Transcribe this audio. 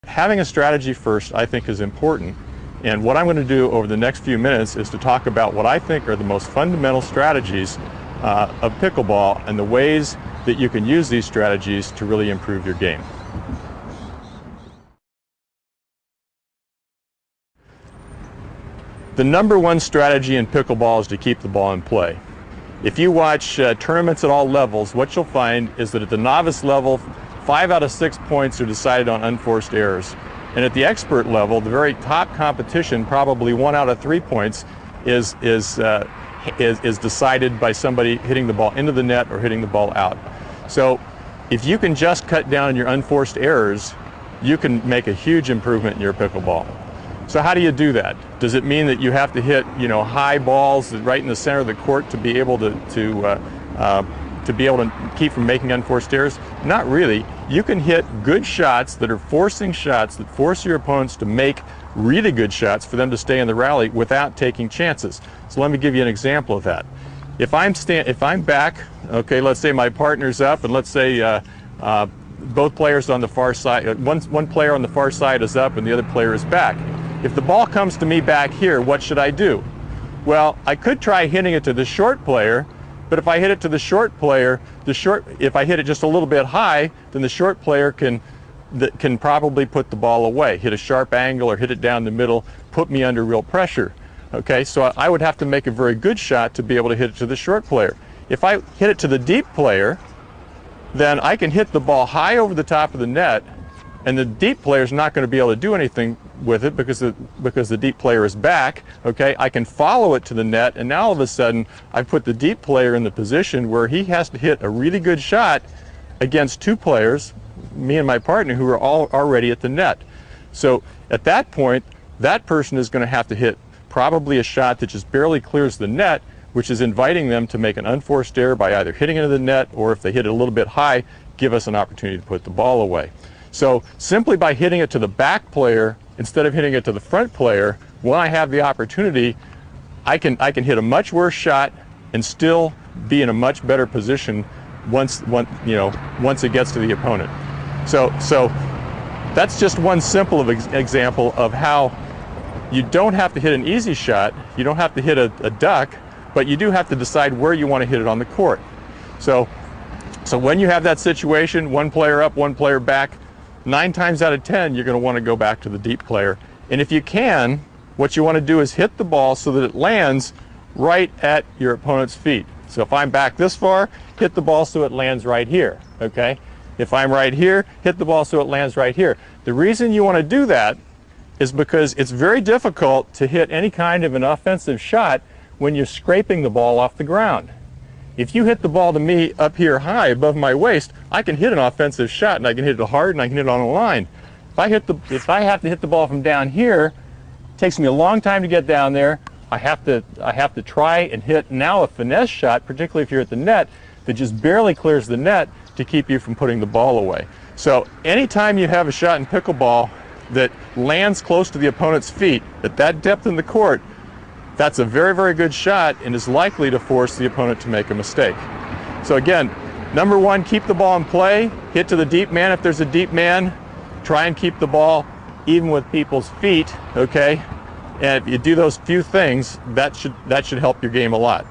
Having a strategy first, I think, is important. And what I'm going to do over the next few minutes is to talk about what I think are the most fundamental strategies of pickleball and the ways that you can use these strategies to really improve your game. The number one strategy in pickleball is to keep the ball in play. If you watch tournaments at all levels, what you'll find is that at the novice level, 5 out of 6 points are decided on unforced errors. And at the expert level, the very top competition, probably 1 out of 3 points is decided by somebody hitting the ball into the net or hitting the ball out. So if you can just cut down your unforced errors, you can make a huge improvement in your pickleball. So how do you do that? Does it mean that you have to hit, high balls right in the center of the court to be able to keep from making unforced errors? Not really. You can hit good shots that are forcing shots that force your opponents to make really good shots for them to stay in the rally without taking chances. So let me give you an example of that. If I'm back, okay, let's say my partner's up, and let's say both players on the far side, one player on the far side is up and the other player is back. If the ball comes to me back here, what should I do? Well, I could try hitting it to the short player, but if I hit it to the short player, if I hit it just a little bit high, then the short player can probably put the ball away, hit a sharp angle or hit it down the middle, put me under real pressure. Okay, so I would have to make a very good shot to be able to hit it to the short player. If I hit it to the deep player, then I can hit the ball high over the top of the net, and the deep player is not going to be able to do anything with it because the deep player is back. Okay, I can follow it to the net, and now all of a sudden I've put the deep player in the position where he has to hit a really good shot against two players, me and my partner, who are all already at the net. So at that point, that person is going to have to hit probably a shot that just barely clears the net, which is inviting them to make an unforced error by either hitting into the net, or if they hit it a little bit high, give us an opportunity to put the ball away. So simply by hitting it to the back player instead of hitting it to the front player, when I have the opportunity, I can hit a much worse shot and still be in a much better position once it gets to the opponent. So that's just one simple example of how you don't have to hit an easy shot, you don't have to hit a duck, but you do have to decide where you want to hit it on the court. So when you have that situation, one player up, one player back, 9 times out of 10, you're going to want to go back to the deep player. And if you can, what you want to do is hit the ball so that it lands right at your opponent's feet. So if I'm back this far, hit the ball so it lands right here, okay? If I'm right here, hit the ball so it lands right here. The reason you want to do that is because it's very difficult to hit any kind of an offensive shot when you're scraping the ball off the ground. If you hit the ball to me up here high above my waist, I can hit an offensive shot, and I can hit it hard and I can hit it on a line. If I have to hit the ball from down here, it takes me a long time to get down there. I have to try and hit now a finesse shot, particularly if you're at the net, that just barely clears the net to keep you from putting the ball away. So anytime you have a shot in pickleball that lands close to the opponent's feet at that depth in the court, that's a very, very good shot and is likely to force the opponent to make a mistake. So again, number one, keep the ball in play, hit to the deep man if there's a deep man, try and keep the ball even with people's feet, okay? And if you do those few things, that should help your game a lot.